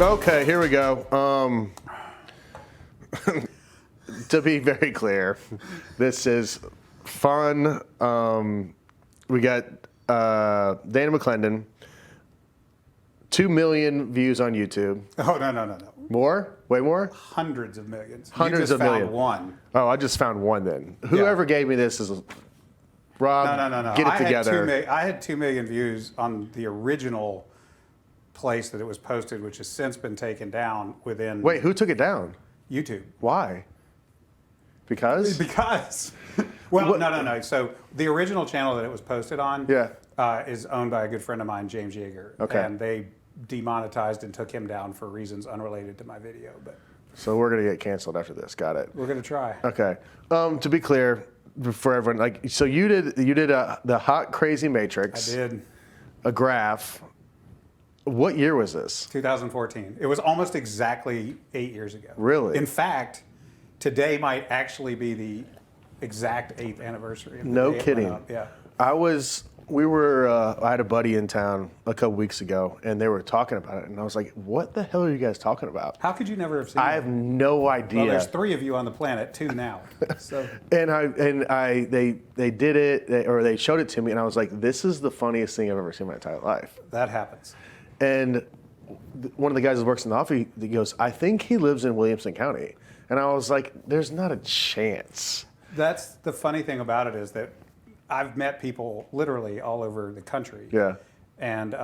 Okay, here we go. To be very clear, this is fun. We got Dana McLendon, 2 million views on YouTube. Oh, no. More? Way more? Hundreds of millions. Hundreds you of just millions. Found one. Oh, I just found one then. Whoever gave me this is Rob. No. Get it together. I had 2 million views on the original place that it was posted, which has since been taken down within. Wait, who took it down? YouTube. Why? Because? Because. Well, no. So the original channel that it was posted on is owned by a good friend of mine, James Yeager. Okay. And they demonetized and took him down for reasons unrelated to my video. But So we're going to get canceled after this. Got it. we're going to try. Okay. To be clear, for everyone, so you did the Hot Crazy Matrix. I did. A graph. What year was this? 2014. It was almost exactly 8 years ago. Really? In fact, today might actually be the exact 8th anniversary. Of the No day it kidding. went up. Yeah. I had a buddy in town a couple weeks ago, and they were talking about it, and I was like, "What the hell are you guys talking about?" How could you never have seen I it? have no idea. Well, there's 3 of you on the planet, 2 now. So they did it, or they showed it to me, and I was like, "This is the funniest thing I've ever seen in my entire life." that happens. And one of the guys that works in the office, he goes, "I think he lives in Williamson County," and I was like, "There's not a chance." That's the funny thing about it is that I've met people literally all over the country. Yeah. And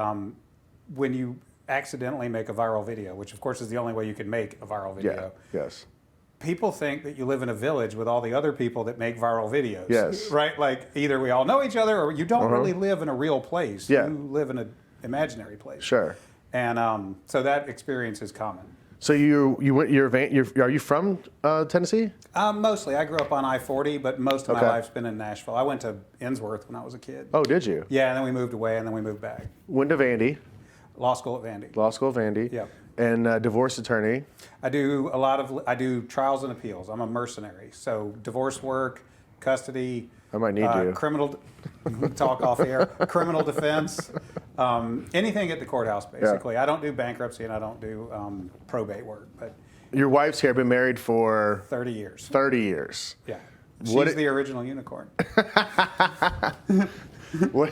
when you accidentally make a viral video, which of course is the only way you can make a viral video, Yes. people think that you live in a village with all the other people that make viral videos. Yes. Right? Like either we all know each other or you don't really live in a real place. Yeah. You live in an imaginary place. Sure. And so that experience is common. So are you from Tennessee? Mostly. I grew up on I-40, but most of my Okay. life's been in Nashville. I went to Innsworth when I was a kid. Oh, did you? Yeah, and then we moved away, and then we moved back. Went to Vandy, Law school at Vandy. law school at Vandy. Yep. And divorce attorney. I do trials and appeals. I'm a mercenary. So divorce work, custody. I might need you. Criminal, talk off air. Criminal defense. Anything at the courthouse, basically. I don't do bankruptcy and I don't do probate work, but Your wife's here, been married for 30 years. 30 years. Yeah. She's the original unicorn. When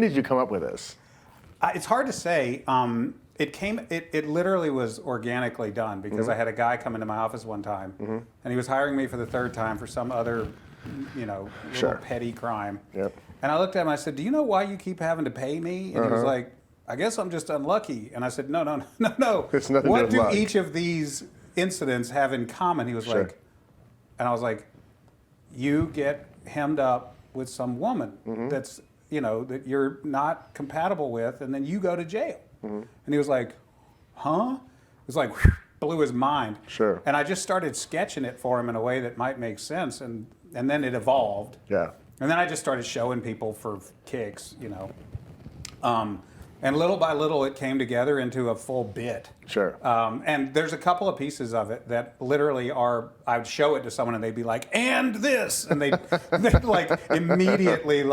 did you come up with this? It's hard to say. It literally was organically done because I had a guy come into my office one time and he was hiring me for the 3rd time for some other, little petty crime. Yep. And I looked at him and I said, "Do you know why you keep having to pay me?" And he was like, "I guess I'm just unlucky." And I said, No. It's nothing to do What with do luck. each of these incidents have in common? He was like, and I was like, "You get hemmed up with some woman that's, that you're not compatible with, and then you go to jail." And he was like, "Huh?" It was like, blew his mind. Sure. And I just started sketching it for him in a way that might make sense, and then it evolved. Yeah. And then I just started showing people for kicks, and little by little it came together into a full bit. Sure. And there's a couple of pieces of it that literally I'd show it to someone and they'd be like, "And this," and they'd like immediately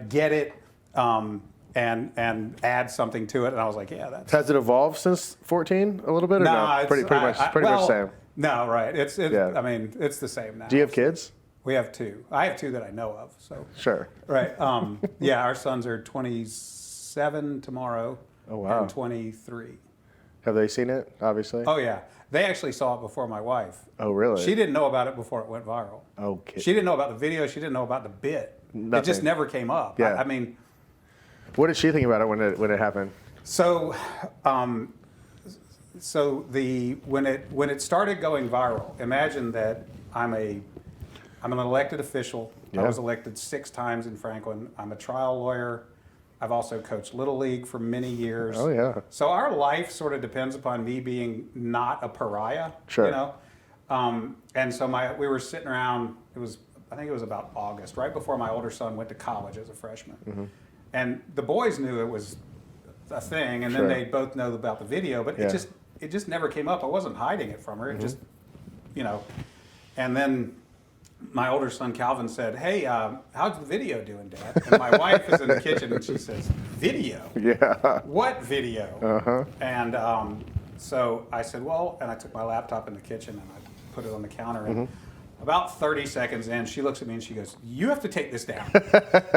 get it and add something to it. And I was like, "Yeah, that's." Has it evolved since 14 a little bit, or no? Pretty much the same. No, right. It's Yeah. it's the same now. Do you have kids? We have 2. I have 2 that I know of. So. Sure. Right. Yeah, our sons are 27 tomorrow. Oh, wow. And 23. Have they seen it, obviously? Oh, yeah. They actually saw it before my wife. Oh, really? She didn't know about it before it went viral. Okay. She didn't know about the video. She didn't know about the bit. Nothing. It just never came up. Yeah. I mean. What did she think about it when it happened? So, when it started going viral, imagine that I'm an elected official. Yeah. I was elected 6 times in Franklin. I'm a trial lawyer. I've also coached Little League for many years. Oh, yeah. So our life sort of depends upon me being not a pariah. Sure. And so we were sitting around. I think it was about August, right before my older son went to college as a freshman. And the boys knew it was a thing, and then they both know about the video, but it just never came up. I wasn't hiding it from her. It just, and then my older son Calvin said, "Hey, how's the video doing, Dad?" And my wife is in the kitchen and she says, video? Yeah. What video? And so I said, well, and I took my laptop in the kitchen and I put it on the counter. And about 30 seconds in, she looks at me and she goes, you have to take this down.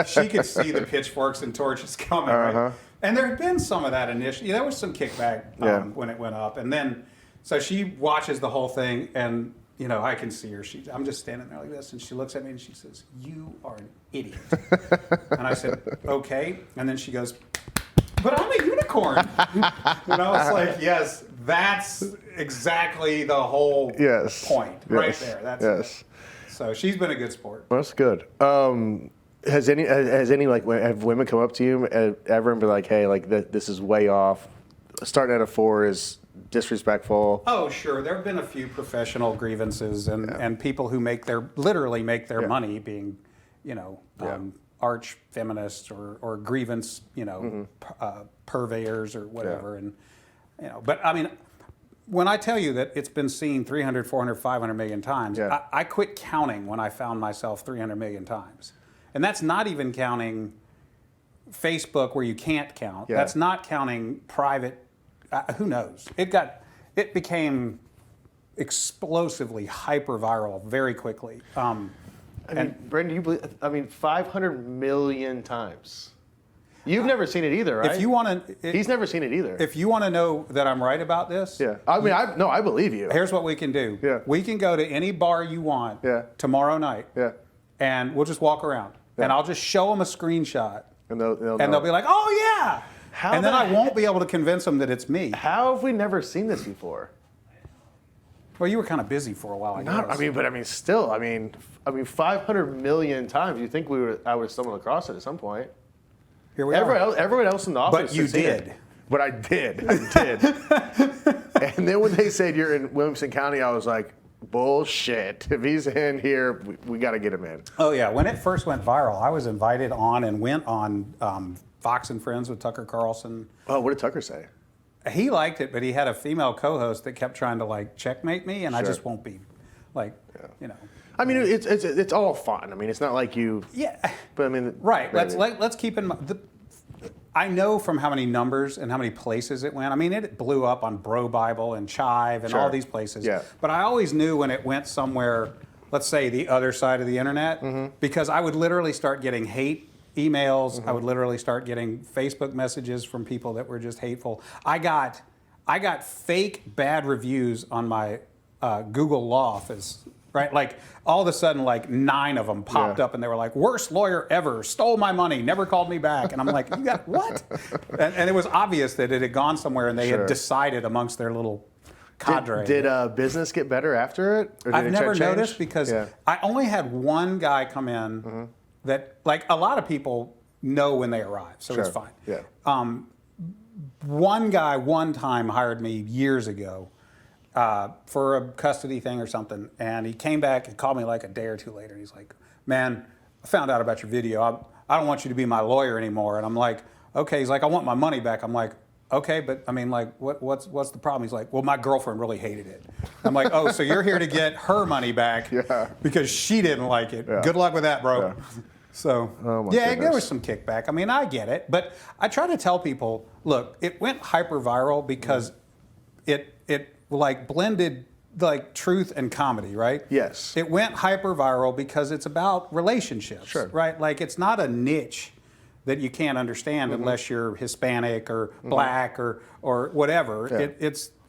She could see the pitchforks and torches coming. Right? And there had been some of that initially. There was some kickback when it went up. And then, so she watches the whole thing and, you know, I can see her. I'm just standing there like this, and she looks at me and she says, you are an idiot. And I said, okay. And then she goes, but I'm a unicorn. And I was like, yes, that's exactly the whole point right there. That's it. So she's been a good sport. Well, that's good. Has any like have women come up to you ever and be like, hey, like this is way off. Starting at a 4 is disrespectful. Oh, sure. There have been a few professional grievances and people who literally make their money being, you know, arch feminists or grievance, you know, purveyors or whatever. And, you know, but I mean, when I tell you that it's been seen 300, 400, 500 million times, I quit counting when I found myself 300 million times. And that's not even counting Facebook where you can't count. That's not counting private. Who knows? It became explosively hyper viral very quickly. I mean, Brendan, you believe? I mean, 500 million times. You've never seen it either, right? If you want to, he's never seen it either. If you want to know that I'm right about this, I mean, I believe you. Here's what we can do. We can go to any bar you want tomorrow night. And we'll just walk around, and I'll just show them a screenshot, and they'll be like, "Oh yeah." And then I won't be able to convince them that it's me. How have we never seen this before? Well, you were kind of busy for a while, I guess. I mean, still, I mean, 500 million times. You think I would have stumbled across it at some point? Here we are. Everyone else in the office. But you did. But I did. And then when they said you're in Williamson County, I was like, bullshit. If he's in here, we got to get him in. Oh yeah. When it first went viral, I was invited on and went on Fox and Friends with Tucker Carlson. Oh, what did Tucker say? He liked it, but he had a female co-host that kept trying to like checkmate me, and I just won't be like, you know. I mean, it's all fun. I mean, it's not like you. Yeah. But I mean. Right. Let's keep in mind. I know from how many numbers and how many places it went. I mean, it blew up on Bro Bible and Chive and all these places. Yeah. But I always knew when it went somewhere, let's say the other side of the internet, because I would literally start getting hate emails. I would literally start getting Facebook messages from people that were just hateful. I got fake bad reviews on my Google Law Office, right? Like all of a sudden, like 9 of them popped up, and they were like, "Worst lawyer ever, stole my money, never called me back." And I'm like, "You got what?" And it was obvious that it had gone somewhere, and they had decided amongst their little cadre. Did business get better after it? Or did I've never noticed because I only had one guy come in that, like, a lot of people know when they arrive, so it's fine. Yeah. One guy one time hired me years ago for a custody thing or something, and he came back and called me like a day or two later. And he's like, "Man, I found out about your video. I don't want you to be my lawyer anymore." And I'm like, "Okay." He's like, "I want my money back." I'm like, "Okay, but I mean, like, what's the problem?" He's like, "Well, my girlfriend really hated it." I'm like, "Oh, so you're here to get her money back because she didn't like it. Good luck with that, bro." So, there was some kickback. I mean, I get it. But I try to tell people, look, it went hyper viral because it like blended like truth and comedy, right? Yes. It went hyper viral because it's about relationships, right? Like it's not a niche that you can't understand unless you're Hispanic or black or whatever.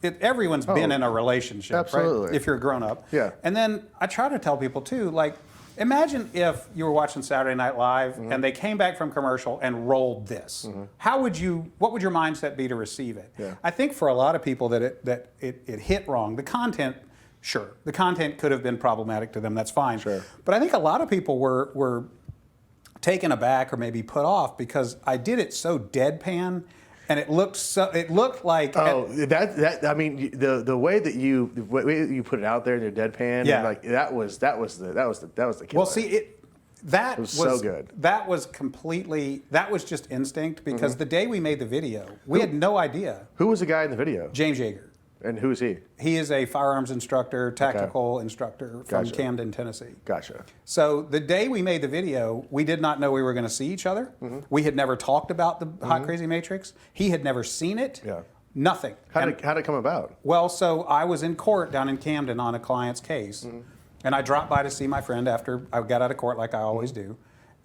Everyone's been in a relationship, right? If you're a grown up. Yeah. And then I try to tell people too, like, imagine if you were watching Saturday Night Live and they came back from commercial and rolled this. What would your mindset be to receive it? Yeah. I think for a lot of people that it hit wrong. The content, the content could have been problematic to them. That's fine. But I think a lot of people were taken aback or maybe put off because I did it so deadpan. And it looked like I mean the way that you put it out there in your deadpan, and like that was the killer. Well, see, that was so good. That was just instinct because the day we made the video, we had no idea. Who was the guy in the video? James Yeager. And who's he? He is a firearms instructor, tactical instructor from Gotcha. Camden, Tennessee. Gotcha. So the day we made the video, we did not know we were going to see each other. We had never talked about the Hot Crazy Matrix. He had never seen it. Yeah. Nothing. How'd it come about? Well, so I was in court down in Camden on a client's case, and I dropped by to see my friend after I got out of court like I always do.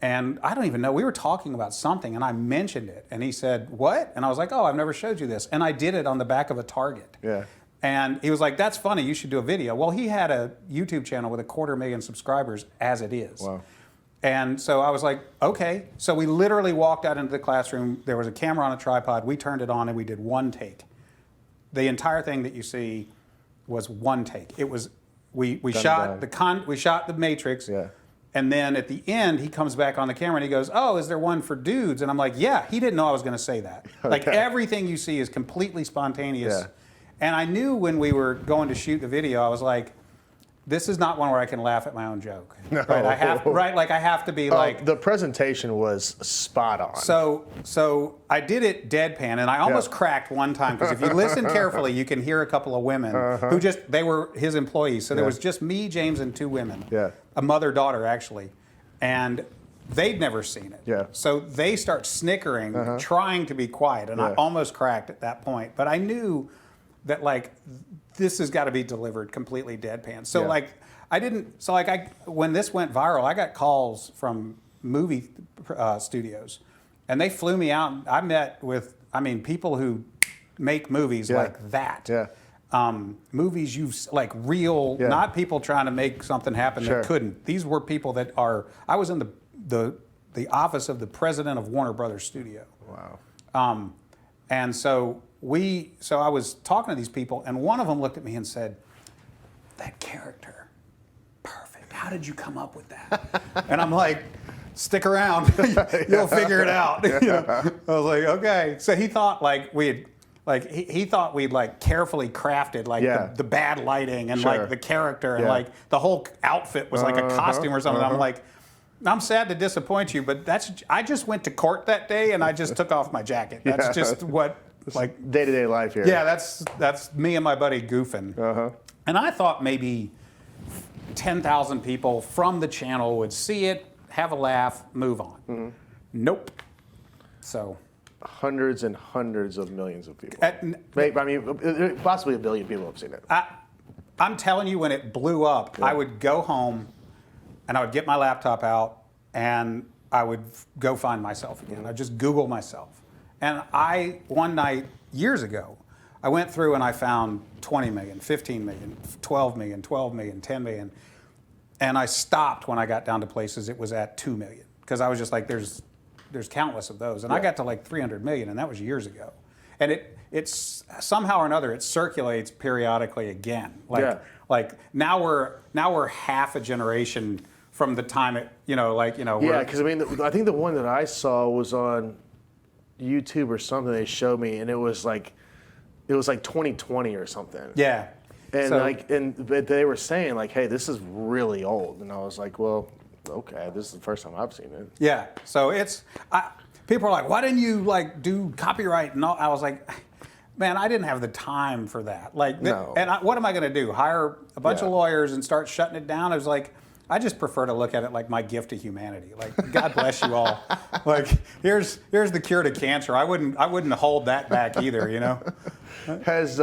And I don't even know, we were talking about something, and I mentioned it, and he said, what? And I was like, oh, I've never showed you this. And I did it on the back of a Target. Yeah. And he was like, that's funny, you should do a video. Well, he had a YouTube channel with 250,000 subscribers as it is. Wow. And so I was like, okay. So we literally walked out into the classroom. There was a camera on a tripod. We turned it on and we did one take. The entire thing that you see was one take. It was, we shot the Matrix. Yeah. And then at the end, he comes back on the camera and he goes, oh, is there one for dudes? And I'm like, yeah, he didn't know I was going to say that. Okay. Like everything you see is completely spontaneous. Yeah. And I knew when we were going to shoot the video, I was like, this is not one where I can laugh at my own joke. No. Right? I have to be like. The presentation was spot on. So I did it deadpan, and I almost cracked one time, because if you listen carefully, you can hear a couple of women who they were his employees. So there was just me, James, and two women. Yeah. A mother-daughter, actually. And they'd never seen it. Yeah. So they start snickering, trying to be quiet, and I almost cracked at that point. But I knew that, like, this has got to be delivered completely deadpan. So when this went viral, I got calls from movie studios, and they flew me out. I met with, people who make movies like that. Yeah. Movies like real, not people trying to make something happen that couldn't. These were people that I was in the office of the president of Warner Brothers Studio. Wow. And so I was talking to these people, and one of them looked at me and said, that character, perfect. How did you come up with that? And I'm like, stick around. You'll figure it out. I was like, okay. So he thought he thought we'd carefully crafted the bad lighting and the character and the whole outfit was like a costume or something. I'm like, I'm sad to disappoint you, but I just went to court that day and I just took off my jacket. That's just what day-to-day life here. Yeah, that's me and my buddy goofing. And I thought maybe 10,000 people from the channel would see it, have a laugh, move on. Nope. So hundreds and hundreds of millions of people. Possibly a billion people have seen it. I'm telling you, when it blew up, I would go home and I would get my laptop out and I would go find myself again. I'd just Google myself. And one night, years ago, I went through and I found 20 million, 15 million, 12 million, 12 million, 10 million. And I stopped when I got down to places it was at 2 million. Because I was just like, there's countless of those. And I got to 300 million, and that was years ago. And it's somehow or another, it circulates periodically again. Now we're half a generation from the time it, Yeah, because I think the one that I saw was on YouTube or something. They showed me, and it was like 2020 or something. Yeah. And but they were saying hey, this is really old, and I was like, well, okay, this is the first time I've seen it. Yeah. So people are like, why didn't you do copyright and all? I was like, man, I didn't have the time for that. No. And what am I going to do? Hire a bunch of lawyers and start shutting it down? I was like, I just prefer to look at it like my gift to humanity. God bless you all. Here's the cure to cancer. I wouldn't hold that back either. Has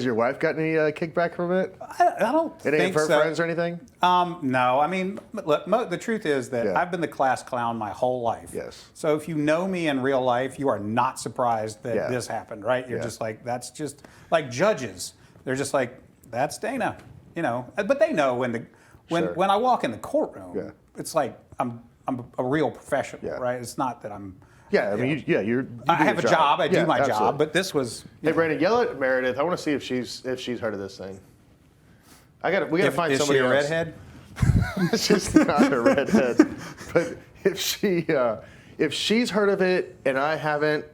your wife got any kickback from it? I don't think so. Any of her friends or anything? No. Look, the truth is that I've been the class clown my whole life. Yes. So if you know me in real life, you are not surprised that this happened, right? You're just like, that's just like judges. They're just like, that's Dana, But they know when I walk in the courtroom, it's like I'm a real professional, right? It's not that I'm. Yeah, you I have a job. I do my absolutely. job, but this was. Hey, Brandon, yell at Meredith. I want to see if she's heard of this thing. We got to find somebody else. Is she a redhead? She's not a redhead, but if she's heard of it and I haven't,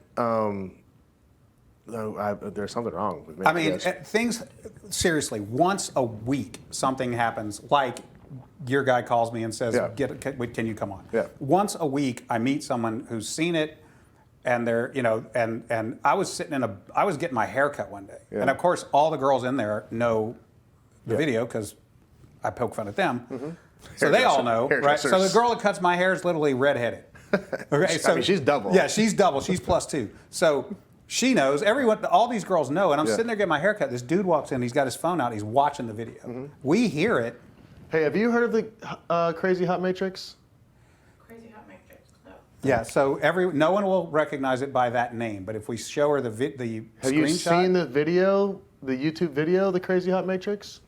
there's something wrong with me. Things seriously. Once a week, something happens. Like your guy calls me and says, "Can you come on?" Yeah. Once a week, I meet someone who's seen it, and they're, and I was I was getting my hair cut one day. Yeah. And of course, all the girls in there know the video because I poke fun at them. So they all know, right? So the girl that cuts my hair is literally redheaded. Okay, so I mean, she's double. Yeah, she's double. She's +2. So she knows. Everyone, all these girls know. And I'm sitting there getting my hair cut. This dude walks in. He's got his phone out. He's watching the video. We hear it. Hey, have you heard of the Crazy Hot Matrix? Crazy Hot Matrix. No. Yeah. So no one will recognize it by that name. But if we show her the screenshot, have you seen the video, the YouTube video, the Crazy Hot Matrix?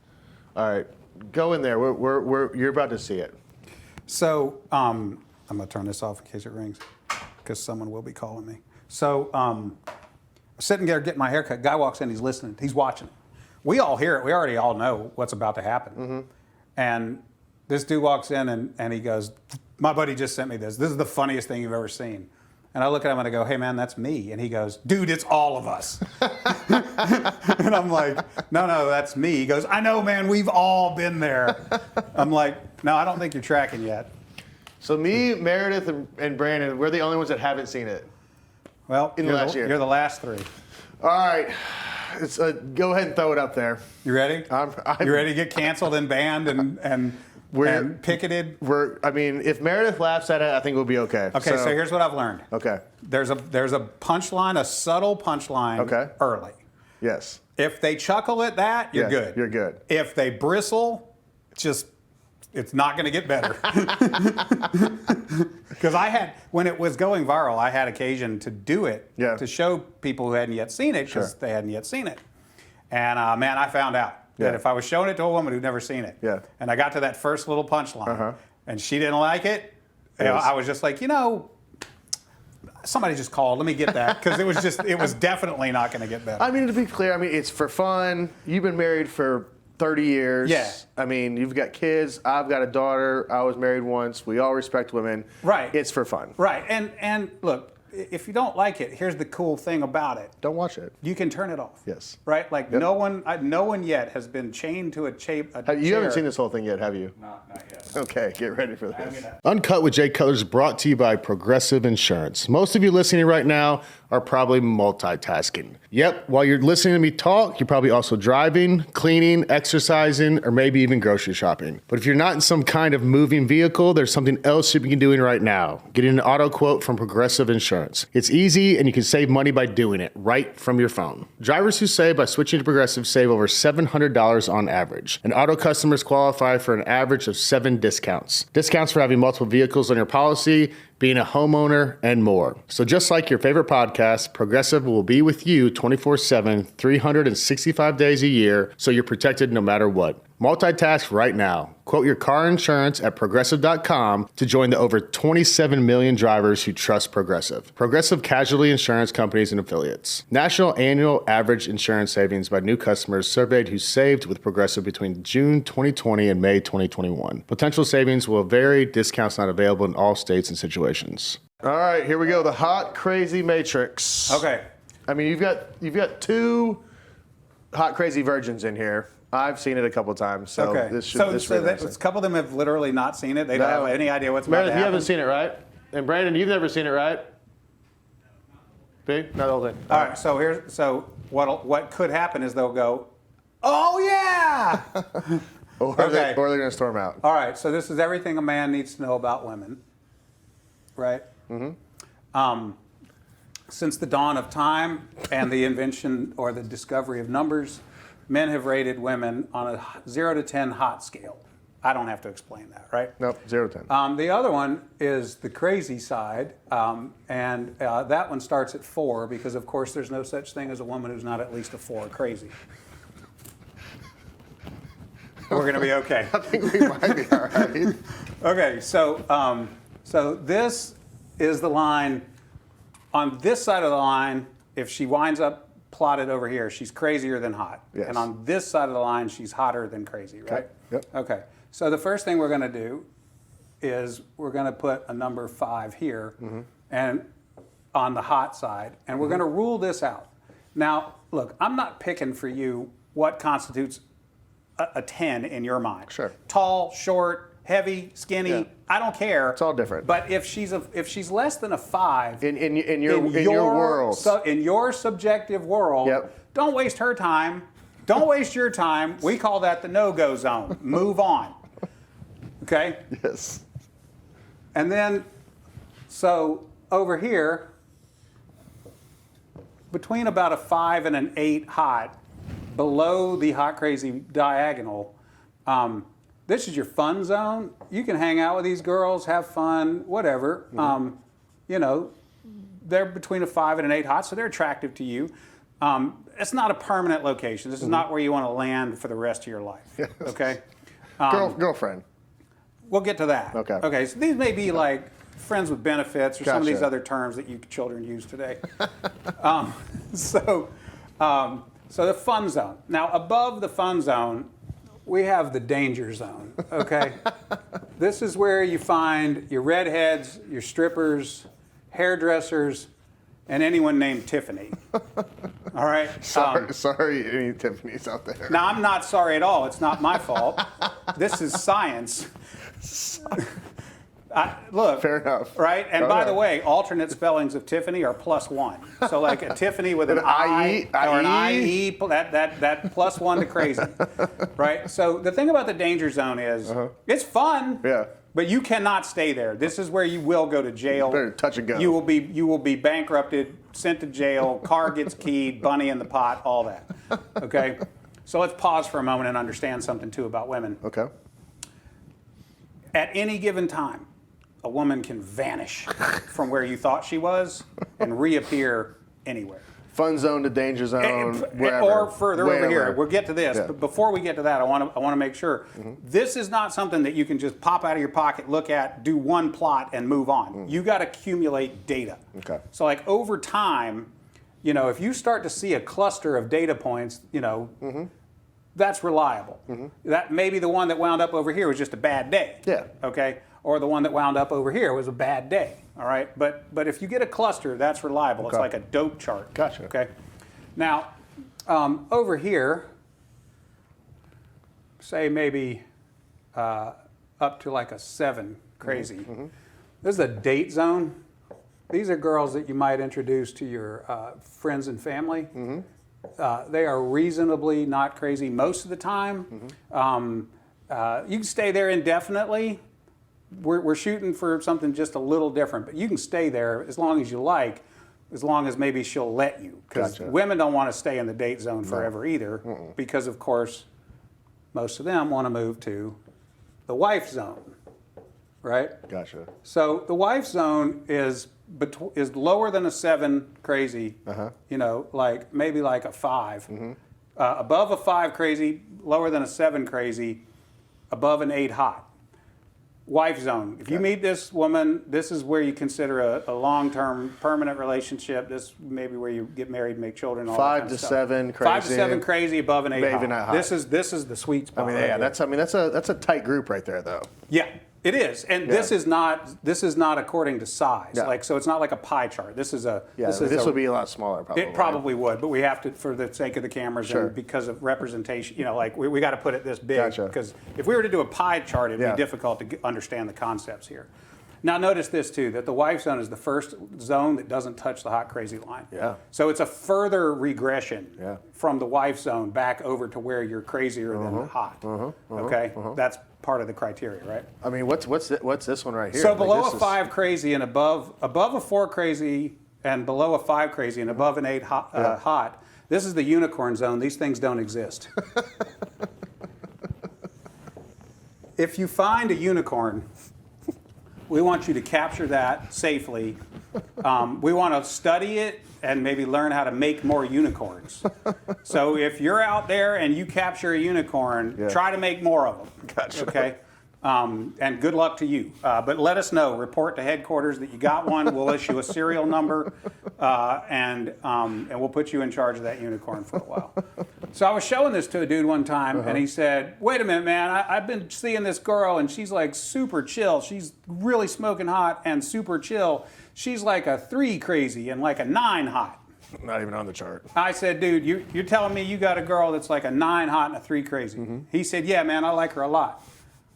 All right, go in there. You're about to see it. So I'm gonna turn this off in case it rings, because someone will be calling me. So sitting there getting my hair cut. Guy walks in. He's listening. He's watching it. We all hear it. We already all know what's about to happen. And this dude walks in and he goes, "My buddy just sent me this. This is the funniest thing you've ever seen." And I look at him and I go, "Hey man, that's me." And he goes, "Dude, it's all of us." And I'm like, no, that's me. He goes, "I know, man. We've all been there." I'm like, "No, I don't think you're tracking yet." So me, Meredith, and Brandon, we're the only ones that haven't seen it. Well, In the last year. you're the last three. All right, go ahead and throw it up there. You ready? I'm You ready to get canceled and banned and picketed? I mean, if Meredith laughs at it, I think we'll be okay. Okay, so here's what I've learned. Okay. There's a punchline, a subtle punchline Okay. early. Yes. If they chuckle at that, you're good. You're good. If they bristle, it's not going to get better. Because when it was going viral, I had occasion to do it to show people who hadn't yet seen it because they hadn't yet seen it. And man, I found out that if I was showing it to a woman who'd never seen it, and I got to that first little punchline, and she didn't like it, I was just like, somebody just called. Let me get that, because it was definitely not going to get better. I mean, to be clear, it's for fun. You've been married for 30 years. Yeah. I mean, you've got kids. I've got a daughter. I was married once. We all respect women. Right. It's for fun. Right. And look, if you don't like it, here's the cool thing about it. Don't watch it. You can turn it off. Yes. Right? Like no one yet has been chained to a chair. You haven't seen this whole thing yet, have you? Not yet. Okay, get ready for this. Uncut with Jay Cutler is brought to you by Progressive Insurance. Most of you listening right now are probably multitasking. Yep, while you're listening to me talk, you're probably also driving, cleaning, exercising, or maybe even grocery shopping. But if you're not in some kind of moving vehicle, there's something else you can be doing right now. Getting an auto quote from Progressive Insurance. It's easy and you can save money by doing it right from your phone. Drivers who save by switching to Progressive save over $700 on average. And auto customers qualify for an average of 7 discounts. Discounts for having multiple vehicles on your policy, being a homeowner, and more. So just like your favorite podcast, Progressive will be with you 24/7, 365 days a year, so you're protected no matter what. Multitask right now. Quote your car insurance at Progressive.com to join the over 27 million drivers who trust Progressive. Progressive Casualty Insurance Companies and Affiliates. National annual average insurance savings by new customers surveyed who saved with Progressive between June 2020 and May 2021. Potential savings will vary. Discounts not available in all states and situations. All right, here we go. The hot, crazy Matrix. Okay. I mean, you've got 2 hot, crazy virgins in here. I've seen it a couple times, so this should a couple of them have literally not seen it. They don't have any idea what's about to Meredith, happen. you haven't seen it, right? And Brandon, you've never seen it, right? See? Not the whole thing. All right. So what could happen is they'll go, "Oh yeah!" Or they're going to storm out. All right. So this is everything a man needs to know about women, right? Mm-hmm. Since the dawn of time and the invention or the discovery of numbers, men have rated women on a 0 to 10 hot scale. I don't have to explain that, right? Nope, 0 to 10. The other one is the crazy side, and that one starts at 4 because, of course, there's no such thing as a woman who's not at least a 4 crazy. We're going to be okay. I think we might be all right. Okay, so this is the line. On this side of the line, if she winds up plotted over here, she's crazier than hot. Yes. And on this side of the line, she's hotter than crazy, right? Okay. Yep. Okay. So the first thing we're going to do is we're going to put a number 5 here and on the hot side, and we're going to rule this out. Now, look, I'm not picking for you what constitutes a 10 in your mind. Sure. Tall, short, heavy, skinny. Yeah. I don't care. It's all different. But if she's less than a 5 in your world, in your subjective world, don't waste her time. Don't waste your time. We call that the no-go zone. Move on. Okay? Yes. And then, so over here, between about a 5 and an 8 hot, below the hot crazy diagonal, this is your fun zone. You can hang out with these girls, have fun, whatever. You know, they're between a 5 and an 8 hot, so they're attractive to you. It's not a permanent location. This is not where you want to land for the rest of your life. Okay? Girlfriend. We'll get to that. Okay. Okay, so these may be like friends with benefits or some of these other terms that you children use today. So the fun zone. Now, above the fun zone, we have the danger zone, okay? This is where you find your redheads, your strippers, hairdressers, and anyone named Tiffany. All right? Sorry, any Tiffany's out there. Now, I'm not sorry at all. It's not my fault. This is science. Look. Fair enough. Right? And by the way, alternate spellings of Tiffany are +1. So like a Tiffany with an I or an IE, that +1 to crazy. Right? So the thing about the danger zone is it's fun. Yeah. But you cannot stay there. This is where you will go to jail. Better touch and go. You will be bankrupted, sent to jail, car gets keyed, bunny in the pot, all that. Okay? So let's pause for a moment and understand something too about women. Okay. At any given time, a woman can vanish from where you thought she was and reappear anywhere. Fun zone to danger zone, wherever. Or further Wherever. over here. We'll get to this. Yeah. But before we get to that, I want to make sure this is not something that you can just pop out of your pocket, look at, do one plot, and move on. You got to accumulate data. Okay. So like over time, you know, if you start to see a cluster of data points, you know, that's reliable. That maybe the one that wound up over here was just a bad day. Yeah. Okay. Or the one that wound up over here was a bad day. All right. But if you get a cluster, that's reliable. Okay. It's like a dope chart. Gotcha. Okay. Now, over here, say maybe up to like a 7 crazy. This is a date zone. These are girls that you might introduce to your friends and family. They are reasonably not crazy most of the time. You can stay there indefinitely. We're shooting for something just a little different, but you can stay there as long as you like, as long as maybe she'll let you. Because women don't want to stay in the date zone forever either, because of course, most of them want to move to the wife zone, right? Gotcha. So the wife zone is lower than a 7 crazy, you know, like maybe like a 5. Above a 5 crazy, lower than a 7 crazy, above an 8 hot. Wife zone. If you meet this woman, this is where you consider a long-term permanent relationship. This may be where you get married and make children. All 5 that kind to of stuff. 7 crazy. 5 to 7 crazy, above an 8 Maybe hot. not hot. This is the sweet spot. That's a tight group right there, though. Yeah, it is, and this is not according to size. Yeah. Like, so it's not like a pie chart. This is a This would be a lot smaller, probably. It probably would, but we have to, for the sake of the cameras Sure. and because of representation, you know, like we got to put it this big. Gotcha. Because if we were to do a pie chart, it'd Yeah. be difficult to understand the concepts here. Now, notice this too, that the wife zone is the first zone that doesn't touch the hot crazy line. Yeah. So it's a further regression Yeah. from the wife zone back over to where you're crazier than hot. Okay, that's part of the criteria, right? I mean, what's this one right here? So Like, below this a is- 5 crazy and above a 4 crazy and below a 5 crazy and above an 8 hot, this is the unicorn zone. These things don't exist. If you find a unicorn, we want you to capture that safely. We want to study it and maybe learn how to make more unicorns. So if you're out there and you capture a unicorn, try to make more of them. Gotcha. Okay? And good luck to you. But let us know. Report to headquarters that you got one. We'll issue a serial number, and we'll put you in charge of that unicorn for a while. So I was showing this to a dude one time, and he said, "Wait a minute, man. I've been seeing this girl, and she's like super chill. She's really smoking hot and super chill. She's like a 3 crazy and like a 9 hot." Not even on the chart. I said, "Dude, you're telling me you got a girl that's like a 9 hot and a 3 crazy?" He said, "Yeah, man. I like her a lot."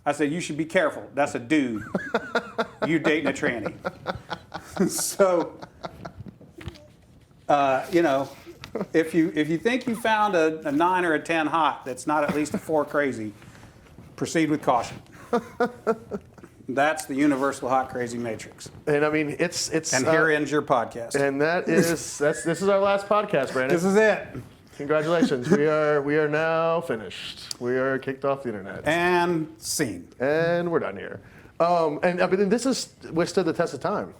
I said, you should be careful. That's a dude. You dating a tranny. So, if you think you found a 9 or a 10 hot that's not at least a 4 crazy, proceed with caution. That's the universal hot crazy matrix. And I mean, it's and here ends your podcast. And this is our last podcast, Brandon. This is it. Congratulations. we are now finished. We are kicked off the internet. And scene. And we're done here. And I mean, this has withstood the test of time.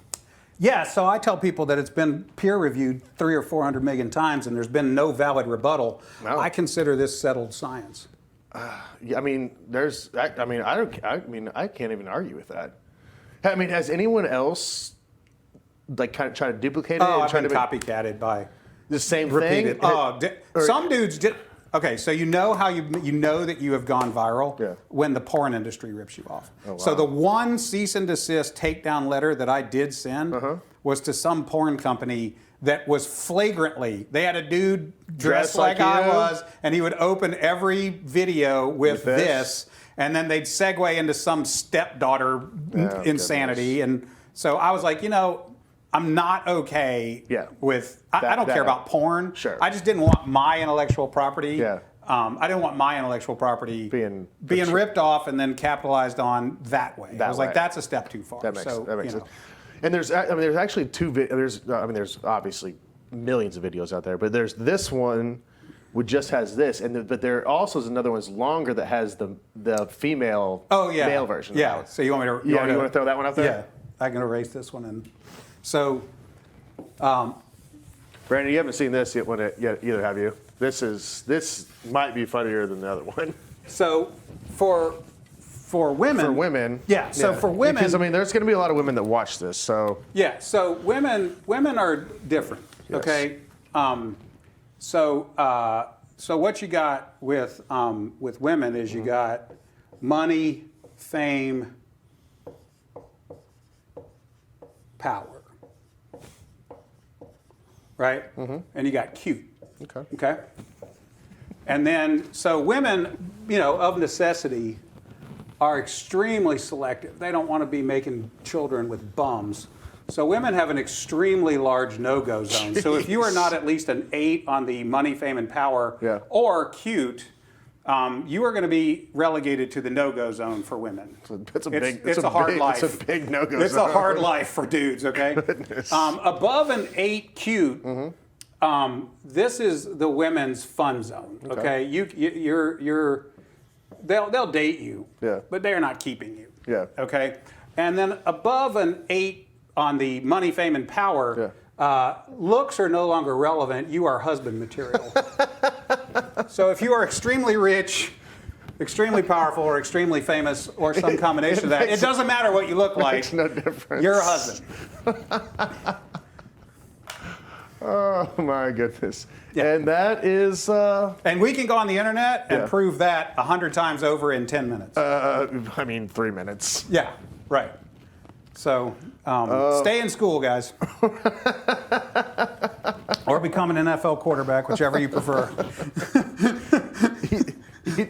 Yeah, so I tell people that it's been peer reviewed 300 or 400 million times, and there's been no valid rebuttal. No. I consider this settled science. I mean, I can't even argue with that. I mean, has anyone else like kind of tried to duplicate it? I've been copycatted by the same repeated. thing. Some dudes did. Okay, so you know how you know that you have gone viral when the porn industry rips you off. Oh, wow. So the one cease and desist takedown letter that I did send was to some porn company that was flagrantly. They had a dude dressed like I was, and he would open every video with this, and then they'd segue into some stepdaughter insanity. And so I was like, I'm not okay with. I don't care about porn. Sure. I just didn't want my intellectual property. Yeah. I didn't want my intellectual property being ripped off and then capitalized on that way. I was like, that's a step too far. That makes sense. And there's actually there's obviously millions of videos out there, but there's this one which just has this, but there also is another one that's longer that has the female male version. Yeah. Of it. So you want me to? You want to throw that one up there? Yeah. I can erase this one and so. Brandon, you haven't seen this yet either, have you? This might be funnier than the other one. So for women. For women. Yeah. So for women. Because there's going to be a lot of women that watch this. So. Yeah. So women are different. Yes. Okay. So what you got with women is you got money, fame, power. Right? Mm-hmm. And you got cute. Okay. And then, so women, of necessity, are extremely selective. They don't want to be making children with bums. So women have an extremely large no-go zone. So if you are not at least an 8 on the money, fame, and power, or cute, you are going to be relegated to the no-go zone for women. It's a hard life. It's a big no-go zone. It's a hard life for dudes, okay? Above an 8 cute, this is the women's fun zone, okay? They'll date you, but they're not keeping you, okay? And then above an 8 on the money, fame, and power, looks are no longer relevant. You are husband material. So if you are extremely rich, extremely powerful, or extremely famous, or some combination of that, it doesn't matter what you look like. Makes no difference. You're a husband. Oh my goodness. Yeah. And that is. And we can go on the internet and prove that 100 times over in 10 minutes. 3 minutes. Yeah. Right. So stay in school, guys. Or become an NFL quarterback, whichever you prefer.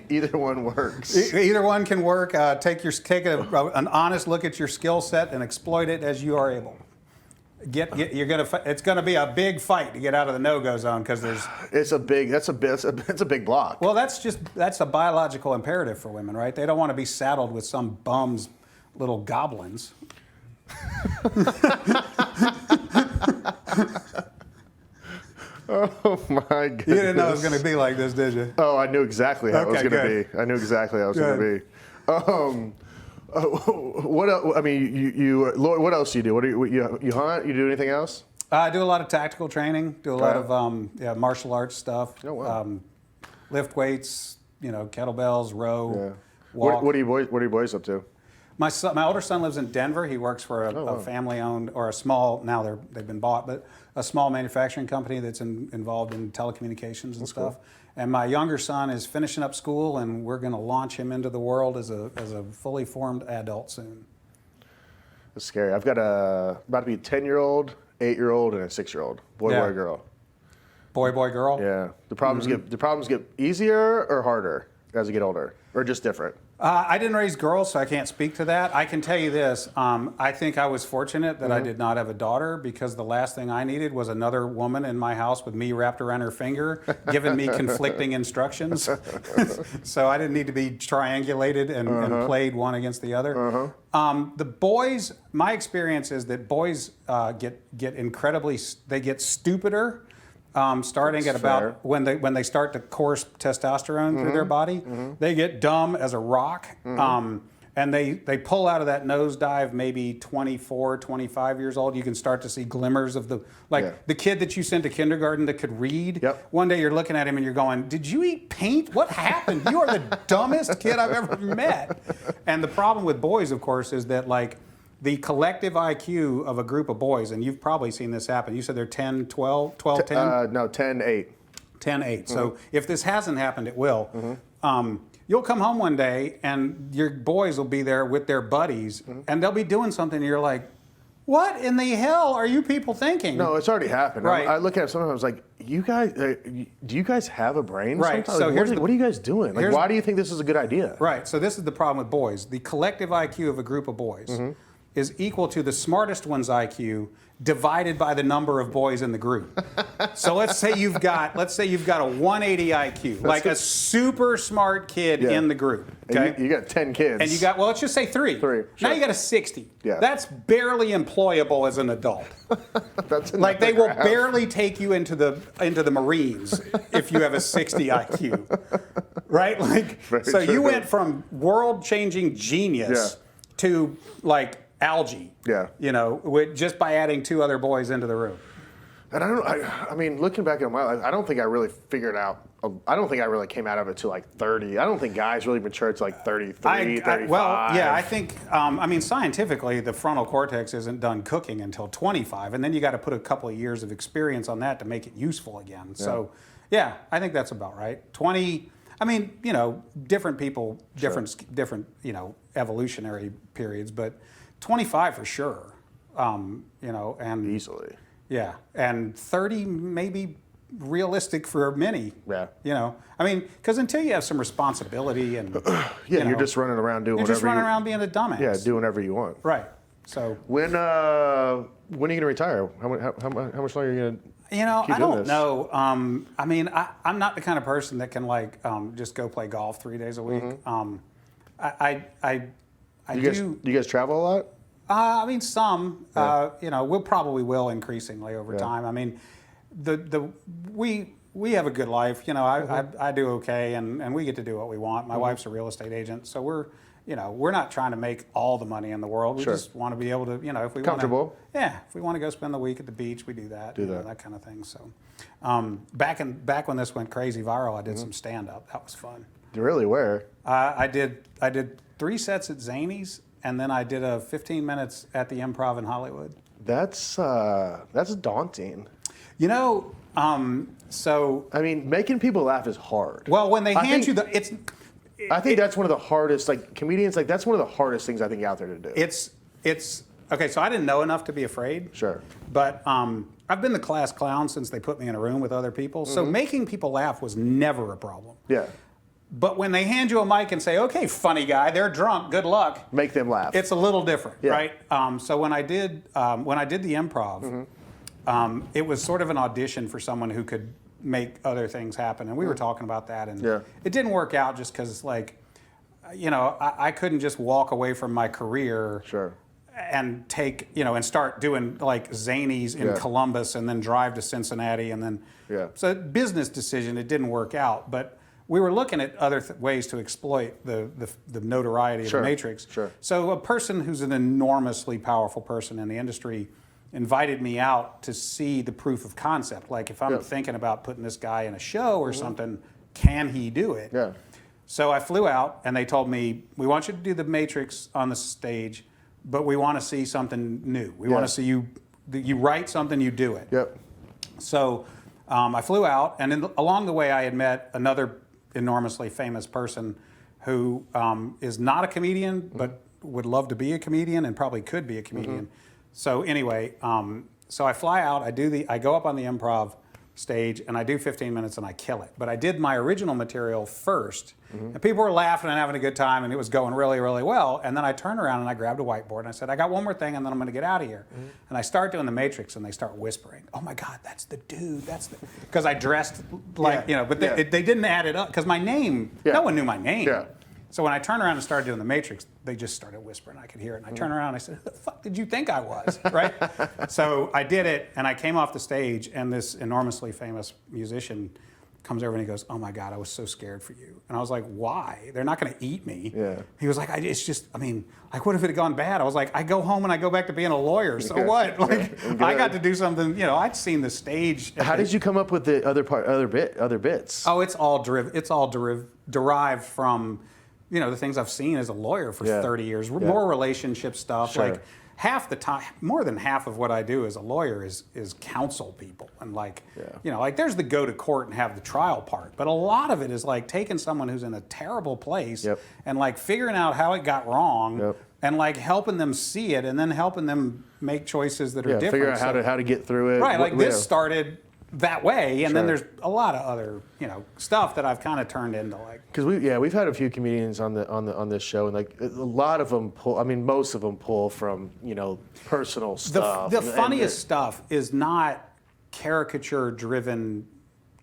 Either one works. Either one can work. Take an honest look at your skill set and exploit it as you are able. It's gonna be a big fight to get out of the no-go zone because it's a big block. Well, that's a biological imperative for women, right? They don't want to be saddled with some bums, little goblins. Oh my goodness! You didn't know it was going to be like this, did you? Oh, I knew exactly how it was going to be. I knew exactly how it was going to be. What else? I mean, what else do you do? What do you hunt? You do anything else? I do a lot of tactical training. Do a lot of martial arts stuff. Oh wow! Lift weights. Kettlebells, row. Walk. What are you boys up to? My older son lives in Denver. He works for a family-owned or a small. Now they've been bought, but a small manufacturing company that's involved in telecommunications and stuff. Cool. And my younger son is finishing up school, and we're going to launch him into the world as a fully formed adult soon. That's scary. I've got about to be a 10-year-old, 8-year-old, and a 6-year-old. Boy, girl. Boy, girl. Yeah. The problems get easier or harder as you get older, or just different. I didn't raise girls, so I can't speak to that. I can tell you this. I think I was fortunate that I did not have a daughter, because the last thing I needed was another woman in my house with me wrapped around her finger, giving me conflicting instructions. So I didn't need to be triangulated and played one against the other. The boys, my experience is that boys get incredibly, they get stupider. Starting at about when they start to course testosterone through their body, they get dumb as a rock, and they pull out of that nosedive maybe 24, 25 years old. You can start to see glimmers of the kid that you sent to kindergarten that could read. Yep. One day you're looking at him and you're going, "Did you eat paint? What happened? You are the dumbest kid I've ever met." And the problem with boys, of course, is that the collective IQ of a group of boys, and you've probably seen this happen. You said they're 10, 12, 12, 10? No, 10, 8. 10, 8. So if this hasn't happened, it will. You'll come home one day and your boys will be there with their buddies and they'll be doing something and you're like, what in the hell are you people thinking? No, it's already happened. Right. I look at it sometimes like, you guys, do you guys have a brain? Right. Sometimes? So Like, what are you guys doing? Like, why do you think this is a good idea? Right. So this is the problem with boys. The collective IQ of a group of boys is equal to the smartest one's IQ divided by the number of boys in the group. So let's say you've got a 180 IQ, like a super smart kid in the group. Okay, you got 10 kids, and you got, well, let's just say 3. Sure. Now you got a 60. Yeah. That's barely employable as an adult. That's like they will barely take you into the Marines if you have a 60 IQ, right? Like, Very so true. you went from world-changing genius to like algae. Yeah. Just by adding 2 other boys into the room. And I mean, looking back at my life, I don't think I really figured out. I don't think I really came out of it till like 30. I don't think guys really matured to like 33, 35. Well, yeah, I think, scientifically, the frontal cortex isn't done cooking until 25, and then you got to put a couple of years of experience on that to make it useful again. Yeah. So, yeah, I think that's about right. 20. I mean, different people, different, evolutionary periods, but 25 for sure. And Easily. Yeah, and 30 maybe realistic for many. Yeah. Because until you have some responsibility and you're just running around doing you're whatever. just running around being a dumbass. Yeah, do whatever you want. Right. So when are you going to retire? How much longer are you going to? I don't know. I'm not the kind of person that can just go play golf 3 days a week. Do you guys travel a lot? Some. We'll probably will increasingly over time. I mean, we have a good life. I do okay, and we get to do what we want. My wife's a real estate agent, so we're not trying to make all the money in the world. We just want to be able to, if we comfortable. If we want to go spend the week at the beach, we do that. That kind of thing. So, back when this went crazy viral, I did some stand up. That was fun. Really? Where? I did 3 sets at Zanies. And then I did 15 minutes at the Improv in Hollywood. That's daunting. Making people laugh is hard. Well, when they hand you I think that's one of the hardest, comedians, that's one of the hardest things I think out there to do. It's okay. So I didn't know enough to be afraid. Sure. But I've been the class clown since they put me in a room with other people. So making people laugh was never a problem. Yeah. But when they hand you a mic and say, "Okay, funny guy, they're drunk. Good luck," make them laugh. It's a little different, right? So when I did the improv, it was sort of an audition for someone who could make other things happen, and we were talking about that, and it didn't work out just because, I couldn't just walk away from my career. Sure. And take, and start doing Zanies in Columbus and then drive to Cincinnati and then. Yeah. So business decision, it didn't work out, but we were looking at other ways to exploit the notoriety of the Matrix. Sure. So a person who's an enormously powerful person in the industry invited me out to see the proof of concept. Like if I'm thinking about putting this guy in a show or something, can he do it? Yeah. So I flew out and they told me, we want you to do the Matrix on the stage, but we want to see something new. We want to see you write something, you do it. Yep. So I flew out, and along the way I had met another enormously famous person who is not a comedian, but would love to be a comedian and probably could be a comedian. So anyway, so I fly out, I go up on the Improv, stage, and I do 15 minutes and I kill it. But I did my original material first, and people were laughing and having a good time, and it was going really, really well. And then I turned around and I grabbed a whiteboard and I said, I got one more thing, and then I'm going to get out of here. And I start doing the Matrix, and they start whispering, "Oh my God, that's the dude, that's the..." Because I dressed like, but they didn't add it up, because my name, no one knew my name. Yeah. So when I turned around and started doing the Matrix, they just started whispering. I could hear it. And I turned around and I said, "Who the fuck did you think I was?" Right? So I did it, and I came off the stage, and this enormously famous musician comes over and he goes, "Oh my God, I was so scared for you." And I was like, "Why? They're not going to eat me." Yeah. He was like, like, what if it had gone bad? I was like, I go home and I go back to being a lawyer. So what? Like, I got to do something, I'd seen the stage. How did you come up with the other bits? Oh, it's all derived from, the things I've seen as a lawyer for 30 years. More relationship stuff. Sure. Like half the time, more than half of what I do as a lawyer is counsel people. And like there's the go to court and have the trial part. But a lot of it is like taking someone who's in a terrible place and like figuring out how it got wrong and like helping them see it and then helping them make choices that are different. Figure out how to get through it. Right, like this started that way, and then there's a lot of other stuff that I've kind of turned into like. Because we've had a few comedians on this show, and like a lot of them pull. I mean, most of them pull from personal stuff. The funniest stuff is not caricature-driven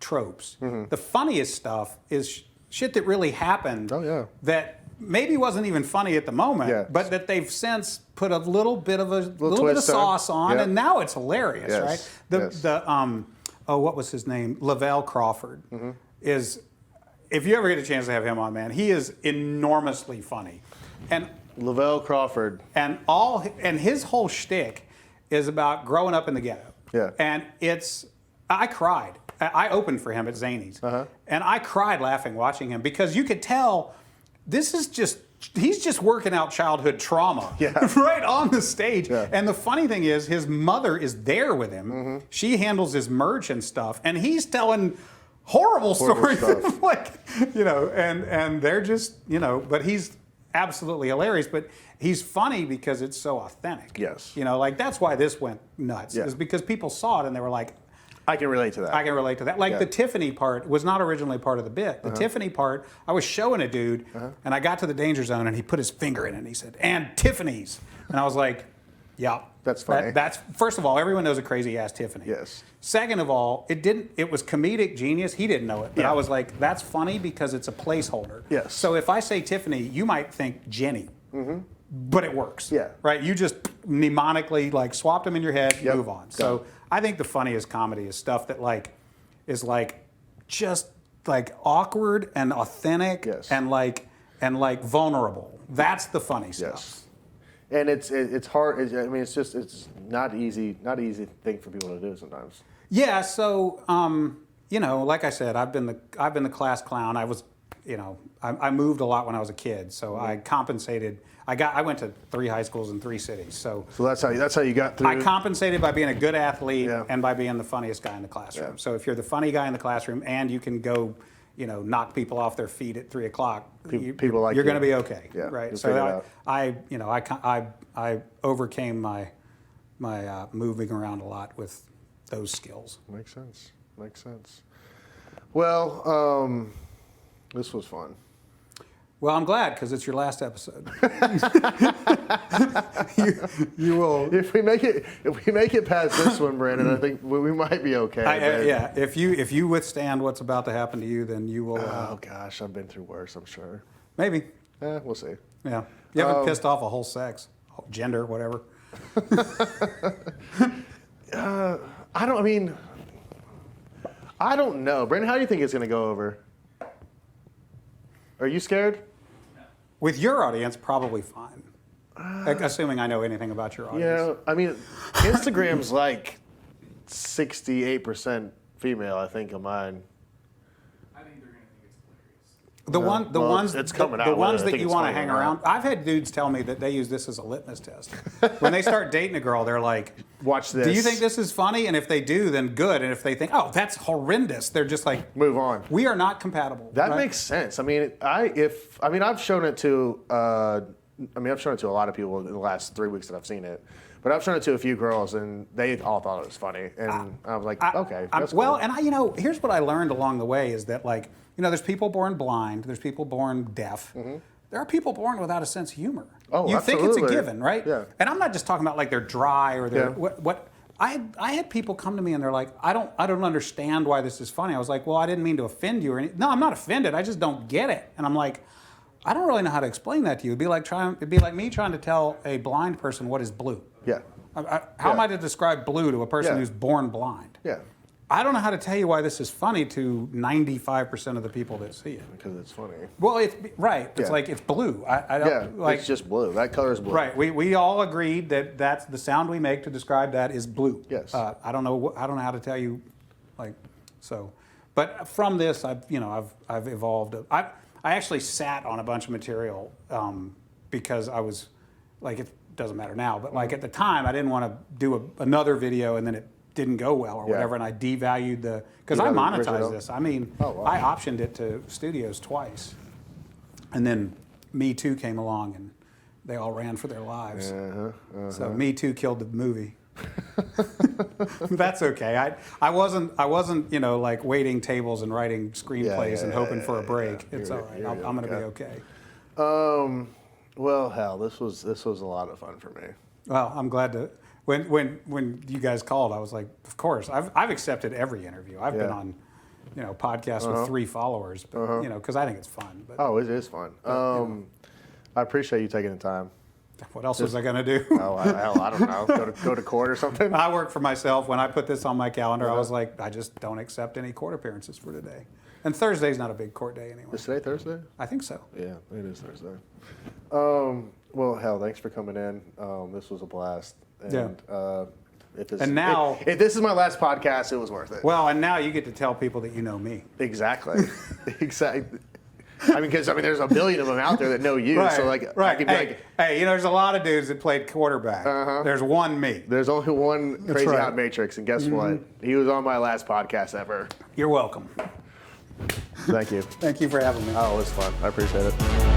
tropes. The funniest stuff is shit that really happened. Oh yeah. That maybe wasn't even funny at the moment, but that they've since put a little bit of sauce on, and now it's hilarious, right? What was his name? Lavelle Crawford is. If you ever get a chance to have him on, man, he is enormously funny, and Lavelle Crawford, and his whole shtick is about growing up in the ghetto. Yeah, and I cried. I opened for him at Zany's, and I cried laughing watching him because you could tell he's just working out childhood trauma right on the stage. Yeah. And the funny thing is, his mother is there with him. She handles his merch and stuff, and he's telling horrible stories. Like, and they're just, but he's absolutely hilarious. But he's funny because it's so authentic. Yes. Like that's why this went nuts. Yeah. Is because people saw it and they were like, I can relate to that. I can relate to that. Like the Tiffany part was not originally part of the bit. The Tiffany part, I was showing a dude, and I got to the danger zone, and he put his finger in it, and he said, "And Tiffany's." And I was like, yeah. That's funny. That's first of all, everyone knows a crazy ass Tiffany. Yes. Second of all, it was comedic genius. He didn't know it, but I was like, that's funny because it's a placeholder. Yes. So if I say Tiffany, you might think Jenny. But it works. Yeah. Right? You just mnemonically like swapped them in your head, move on. So I think the funniest comedy is stuff that is just like awkward and authentic and like vulnerable. That's the funny stuff. Yes. And it's hard. I mean, it's not easy thing for people to do sometimes. Yeah. So like I said, I've been the class clown. I was, I moved a lot when I was a kid, so I compensated. I went to 3 high schools in 3 cities. So that's how you got through. I compensated by being a good athlete and by being the funniest guy in the classroom. Yeah. So if you're the funny guy in the classroom and you can go, knock people off their feet at 3 o'clock, you're going to be okay. Yeah, right. So I overcame my moving around a lot with those skills. Makes sense. Well, this was fun. Well, I'm glad because it's your last episode. you will. If we make it past this one, Brandon, I think we might be okay. Yeah. If you withstand what's about to happen to you, then you will. Oh gosh, I've been through worse. I'm sure. Maybe. We'll see. Yeah. You haven't pissed off a whole sex, gender, whatever. I don't know, Brandon. How do you think it's going to go over? Are you scared? With your audience, probably fine. Assuming I know anything about your audience. Yeah, I mean, Instagram's like 68% female, I think, of mine. I think they're going to think it's hilarious. The ones it's coming out. The ones that you want to funny hang around. I've had dudes tell me that they use this as a litmus test. When they start dating a girl, they're like, "Watch this. Do you think this is funny?" And if they do, then good. And if they think, "Oh, that's horrendous," they're just like, "Move on." We are not compatible. That makes sense. I mean, I've shown it to I mean, I've shown it to a lot of people in the last 3 weeks that I've seen it. But I've shown it to a few girls, and they all thought it was funny. And I was like, okay, that's well, cool. and here's what I learned along the way is that, like, there's people born blind, there's people born deaf. There are people born without a sense of humor. Oh, you think it's a absolutely. given, right? Yeah. And I'm not just talking about like they're dry or they're Yeah. I had people come to me and they're like, I don't understand why this is funny. I was like, well, I didn't mean to offend you or anything. No, I'm not offended. I just don't get it. And I'm like, I don't really know how to explain that to you. It'd be like me trying to tell a blind person what is blue. Yeah. How am I to describe blue to a person Yeah. who's born blind? Yeah. I don't know how to tell you why this is funny to 95% of the people that see it. Because it's funny. Well, it's right. It's Yeah. like it's blue. I don't Yeah, like. it's just blue. That color is blue. Right. We all agreed that that's the sound we make to describe that is blue. Yes. I don't know how to tell you, like, so. But from this, I've evolved. I actually sat on a bunch of material because I was like, it doesn't matter now, but like at the time, I didn't want to do another video and then it didn't go well or whatever, and I devalued because I monetized this. I mean, I optioned it to studios twice, and then Me Too came along and they all ran for their lives. So Me Too killed the movie. That's okay. I wasn't like waiting tables and writing screenplays and hoping for a break. It's all right. I'm going to be okay. Well, hell, this was a lot of fun for me. Well, I'm glad to. When you guys called, I was like, of course. I've accepted every interview. I've been on, podcasts with 3 followers, but because I think it's fun. But, Oh, it is fun. I appreciate you taking the time. what else was I going to do? Oh, I don't know. Go to court or something. I work for myself. When I put this on my calendar, I was like, I just don't accept any court appearances for today. And Thursday's not a big court day anyway. Is today Thursday? I think so. Yeah, it is Thursday. Well, hell, thanks for coming in. This was a blast. And, if this is my last podcast, it was worth it. Well, and now you get to tell people that you know me. Exactly. Exactly. There's a billion of them out there that know you. Right, So like, right. I could be Hey, there's a lot of dudes that played quarterback. There's one me. There's only one crazy right. hot Matrix, and guess what? He was on my last podcast ever. You're welcome. Thank you. Thank you for having me. Oh, it was fun. I appreciate it.